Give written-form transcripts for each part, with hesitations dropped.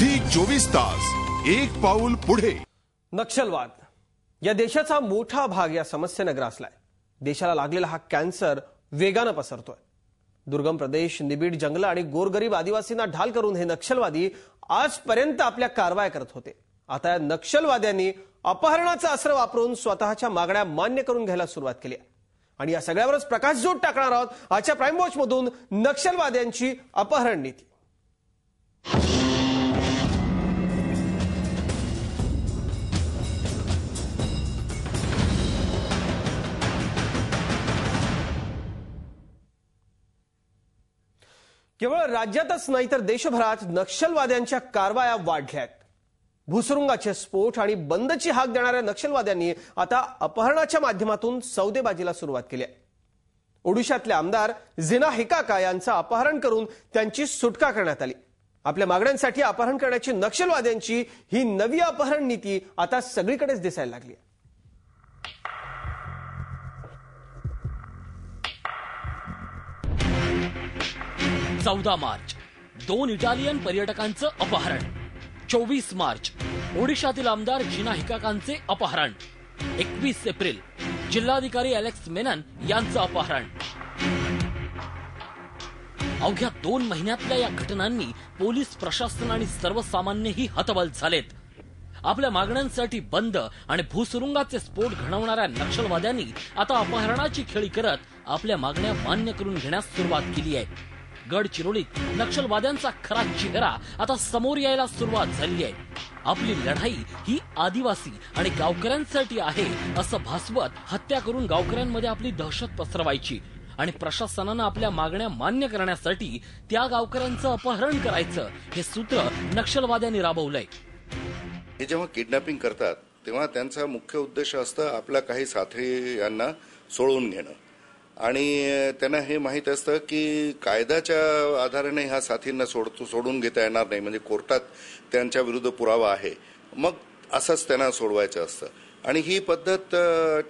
Zee 24 तास एक पाऊल पुढे। नक्षलवाद या देशाचा मोठा भाग या समस्येने ग्रासलाय। देशाला लागलेला हा कॅन्सर वेगाने पसरतोय। दुर्गम प्रदेश, निबिड जंगल आणि गोरगरीब आदिवासींना ढाल करून हे नक्षलवादी आजपर्यंत आपल्या कारवाया करत होते। आता या नक्षलवाद्यांनी अपहरणाचं अस्त्र वापरून स्वतःच्या मागण्या मान्य करून घ्यायला सुरुवात केली आहे। आणि या सगळ्यावरच प्रकाशझोत टाकणार आहोत आजच्या प्राईम वॉच मधून नक्षलवाद्यांची अपहरण नीती। केवळ राज्यातच नाही तर देशभरात नक्षलवाद्यांच्या कारवाया वाढल्या आहेत। भूसुरुंगाचे स्फोट आणि बंदची हाक देणाऱ्या नक्षलवाद्यांनी आता अपहरणाच्या माध्यमातून सौदेबाजीला सुरुवात केली आहे। ओडिशातले आमदार जिना हिकाका यांचं अपहरण करून त्यांची सुटका करण्यात आली। आपल्या मागण्यांसाठी अपहरण करण्याची नक्षलवाद्यांची ही नवी अपहरण नीती आता सगळीकडेच दिसायला लागली आहे। 14 मार्च 2 इटालियन पर्यटकांचं अपहरण। 24 मार्च ओडिशातील आमदार जिना हिकाकांचे अपहरण। 21 एप्रिल जिल्हाधिकारी अलेक्स मेनन यांचं अपहरण। अवघ्या 2 महिन्यातल्या या घटनांनी पोलीस प्रशासन आणि सर्वसामान्यही हतबल झालेत। आपल्या मागण्यांसाठी बंद आणि भूसुरुंगाचे स्फोट घडवणाऱ्या नक्षलवाद्यांनी आता अपहरणाची खेळी करत आपल्या मागण्या मान्य करून घेण्यास सुरुवात केली आहे। गडचिरोलीत नक्षलवाद्यांचा खरा चेहरा आता समोर यायला सुरुवात झाली आहे। आपली लढाई ही आदिवासी आणि गावकऱ्यांसाठी आहे असं भासवत हत्या करून गावकऱ्यांमध्ये आपली दहशत पसरवायची आणि प्रशासनानं आपल्या मागण्या मान्य करण्यासाठी त्या गावकऱ्यांचं अपहरण करायचं हे सूत्र नक्षलवाद्यांनी राबवलंय। हे जेव्हा किडनॅपिंग करतात तेव्हा त्यांचा मुख्य उद्देश असतं आपल्या काही साथी यांना सोडून घेणं आणि त्यांना हे माहित असतं की कायद्याच्या आधाराने ह्या साथींना सोडून घेता येणार नाही, म्हणजे कोर्टात त्यांच्या विरुद्ध पुरावा आहे, मग असंच त्यांना सोडवायचं असतं। आणि ही पद्धत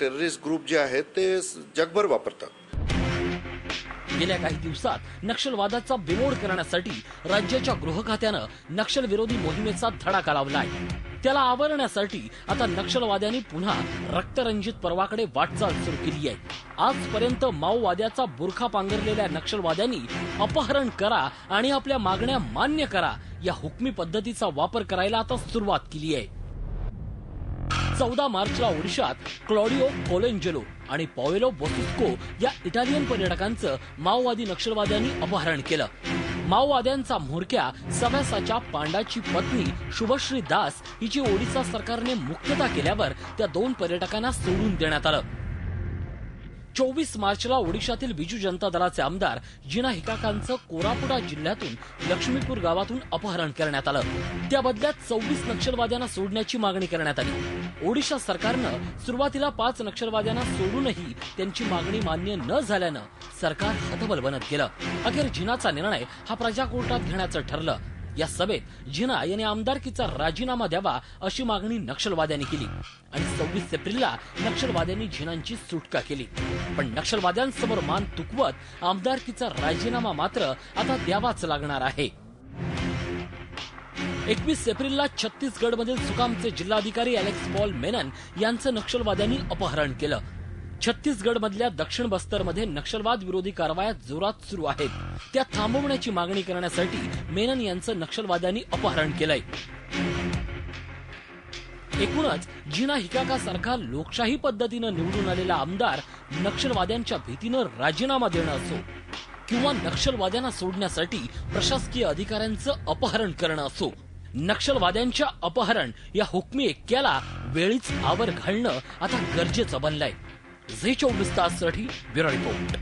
टेररिस्ट ग्रुप जे आहेत ते जगभर वापरतात। गेल्या काही दिवसात नक्षलवादाचा बिमोड करण्यासाठी राज्याच्या गृह खात्यानं नक्षल विरोधी मोहिमेचा धडाका लावलाय। त्याला आवरण्यासाठी आता नक्षलवाद्यांनी पुन्हा रक्तरंजित पर्वाकडे वाटचाल सुरू केली आहे। आजपर्यंत माओवाद्याचा बुरखा पांघरलेल्या नक्षलवाद्यांनी अपहरण करा आणि आपल्या मागण्या मान्य करा या हुकमी पद्धतीचा वापर करायला आता सुरुवात केली आहे। 14 मार्चला ओडिशात क्लॉडिओ कोलेंजेलो आणि पॉवेलो बोसिस्को या इटालियन पर्यटकांचं माओवादी नक्षलवाद्यांनी अपहरण केलं। माओवाद्यांचा म्होरक्या सव्यासाच्या पांडाची पत्नी शुभश्री दास हिची ओडिशा सरकारने मुक्तता केल्यावर त्या 2 पर्यटकांना सोडून देण्यात आलं। 24 मार्चला ओडिशातील बिजू जनता दलाचे आमदार जिना हिकाकांचं कोरापुटा जिल्ह्यातून लक्ष्मीपूर गावातून अपहरण करण्यात आलं। त्या बदल्यात 24 नक्षलवाद्यांना सोडण्याची मागणी करण्यात आली। ओडिशा सरकारनं सुरुवातीला 5 नक्षलवाद्यांना सोडूनही त्यांची मागणी मान्य न झाल्यानं सरकार हतबल बनत गेलं। अखेर जिनाचा निर्णय हा प्रजा कोर्टात घेण्याचं ठरलं। या सभेत जिना यांनी आमदारकीचा राजीनामा द्यावा अशी मागणी नक्षलवाद्यांनी केली आणि 26 एप्रिलला नक्षलवाद्यांनी जिनांची सुटका केली। पण नक्षलवाद्यांसमोर मान तुकवत आमदारकीचा राजीनामा मात्र आता द्यावाच लागणार आहे। 21 एप्रिलला छत्तीसगडमधील सुकामचे जिल्हाधिकारी अलेक्स पॉल मेनन यांचं नक्षलवाद्यांनी अपहरण केलं। छत्तीसगडमधल्या दक्षिण बस्तरमध्ये नक्षलवाद विरोधी कारवाया जोरात सुरू आहेत। त्या थांबवण्याची मागणी करण्यासाठी मेनन यांचं नक्षलवाद्यांनी अपहरण केलंय। एकूणच जिना हिकाका सारखा लोकशाही पद्धतीनं निवडून आलेला आमदार नक्षलवाद्यांच्या भीतीनं राजीनामा देणं असो किंवा नक्षलवाद्यांना सोडण्यासाठी प्रशासकीय अधिकाऱ्यांचं अपहरण करणं असो, नक्षलवाद्यांच्या अपहरण या हुकमी एक्क्याला वेळीच आवर घालणं आता गरजेचं बनलंय। झी 24 ताससाठी ब्युरो रिपोर्ट।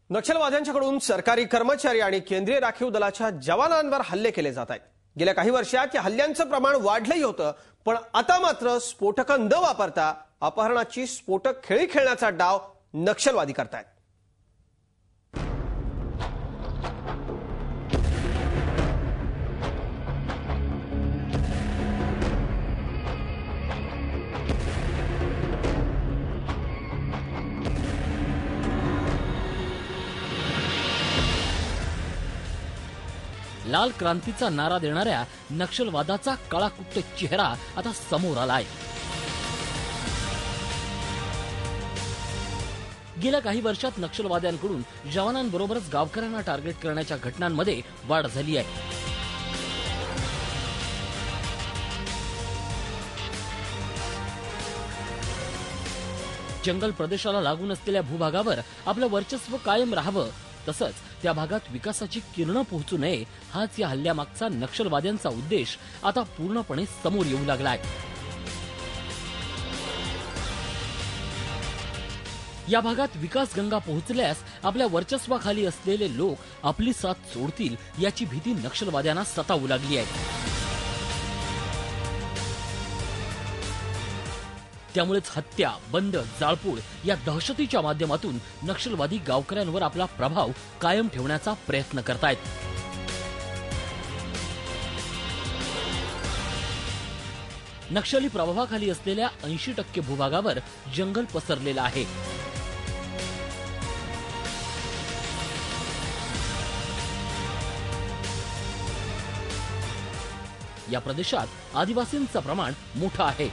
नक्षलवाद्यांच्याकडून सरकारी कर्मचारी आणि केंद्रीय राखीव दलाच्या जवानांवर हल्ले केले जात आहेत। गेल्या काही वर्षात या हल्ल्यांचं प्रमाण वाढलंही होतं, पण आता मात्र स्फोटकं न वापरता अपहरणाची स्फोटक खेळी खेळण्याचा डाव नक्षलवादी करतायत। लाल क्रांतीचा नारा देणाऱ्या नक्षलवादाचा काळाकुट्ट चेहरा आता समोर आलाय. गेल्या काही वर्षात नक्षलवाद्यांकडून जवानांबरोबरच गावकऱ्यांना टार्गेट करण्याच्या घटनांमध्ये वाढ झाली आहे. जंगल प्रदेशाला लागून असलेल्या भूभागावर आपलं वर्चस्व कायम राहावं, तसंच त्या भागात विकासाची किरणं पोहोचू नये, हाच या हल्ल्यामागचा नक्षलवाद्यांचा उद्देश आता पूर्णपणे समोर येऊ लागलाय. या भागात विकास गंगा पोहोचल्यास आपल्या वर्चस्वाखाली असलेले लोक आपली साथ सोडतील याची भीती नक्षलवाद्यांना सतावू लागली आहे. त्यामुळेच हत्या, बंद, जाळपोळ या दहशतीच्या माध्यमातून नक्षलवादी गावकऱ्यांवर आपला प्रभाव कायम ठेवण्याचा प्रयत्न करतायत. नक्षली प्रभावाखाली असलेल्या 80% भूभागावर जंगल पसरलेलं आहे. या प्रदेशात आदिवासींचं प्रमाण मोठं आहे.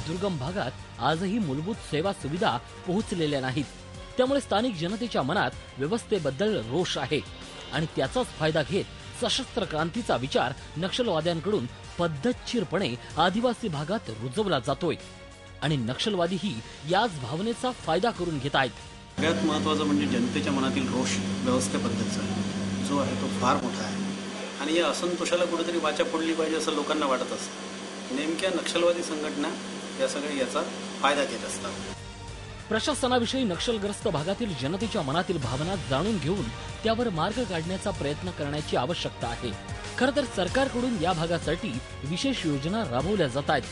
दुर्गम भागात आजही मूलभूत सेवा सुविधा पोहोचलेल्या नाहीत. त्यामुळे स्थानिक जनतेच्या मनात व्यवस्थेबद्दल रोष आहे आणि त्याचाच फायदा घेत सशस्त्र क्रांतीचा विचार नक्षलवाद्यांकडून पद्धतशीरपणे आदिवासी भागात रुजवला जातोय आणि नक्षलवादीही याच भावनेचा फायदा करून घेत आहेत. सगळ्यात महत्त्वाचं म्हणजे जनतेच्या मनातील रोष व्यवस्थेबद्दलचा जो आहे तो फार मोठा आहे आणि या असंतोषाला कुठेतरी वाचा फोडली पाहिजे असं लोकांना वाटत असतं. नेमक्या नक्षलवादी संघटना या सगळ्या याचा फायदा घेत असतात. प्रशासनाविषयी नक्षलग्रस्त भागातील जनतेच्या मनातील भावना जाणून घेऊन त्यावर मार्ग काढण्याचा प्रयत्न करण्याची आवश्यकता आहे. खरं तर सरकारकडून या भागासाठी विशेष योजना राबवल्या जात आहेत,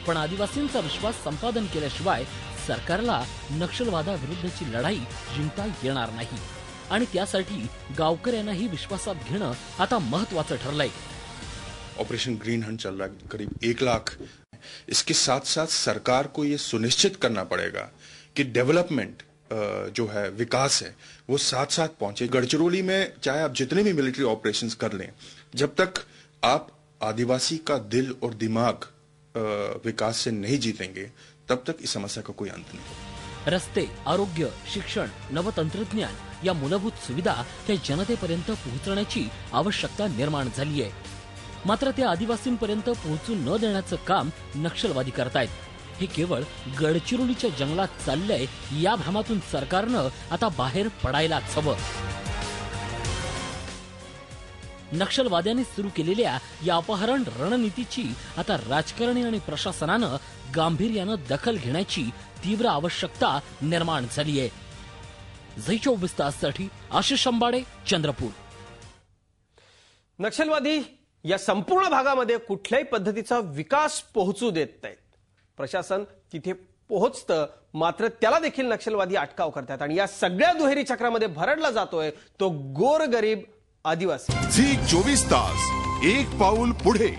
पण आदिवासींचा विश्वास संपादन केल्याशिवाय सरकारला नक्षलवादाविरुद्धची लढाई जिंकता येणार नाही आणि त्यासाठी गावकऱ्यांनाही विश्वासात घेणं आता महत्त्वाचं ठरलंय. ऑपरेशन ग्रीन हंट चल रहा है, करीब 1 लाख. इसके साथ साथ सरकार को ये सुनिश्चित करना पड़ेगा कि डेवलपमेंट जो है, विकास है, वो साथ साथ पहुंचे. गढ़चिरौली में चाहे आप जितने भी मिलिट्री ऑपरेशंस कर लें, जब तक आप आदिवासी का दिल और दिमाग विकास से नहीं जीतेंगे, तब तक इस समस्या का कोई अंत नहीं. रस्ते, आरोग्य, शिक्षण, नवतंत्रज्ञान या मूलभूत सुविधा त्या जनतेपर्यंत पोहोचण्याची आवश्यकता निर्माण झाली आहे. मात्र त्या आदिवासींपर्यंत पोहोचू न देण्याचं काम नक्षलवादी करतायत. हे केवळ गडचिरोलीच्या जंगलात चाललंय या भ्रमातून सरकारनं आता बाहेर पडायलाच हवं. नक्षलवाद्यांनी सुरू केलेल्या या अपहरण रणनीतीची आता राजकारणी आणि प्रशासनानं गांभीर्यानं दखल घेण्याची तीव्र आवश्यकता निर्माण झाली आहे. झी 24 ताससाठी आशिष अंबाडे, चंद्रपूर. नक्षलवादी या संपूर्ण भागामध्ये कुठल्याही पद्धतीचा विकास पोहोचू देत नाहीत. प्रशासन तिथे पोहोचतं, मात्र त्याला देखील नक्षलवादी अटकाव करतात आणि या सगळ्या दुहेरी चक्रामध्ये भरडला जातोय तो गोरगरीब आदिवासी. झी 24 तास, एक पाऊल पुढे.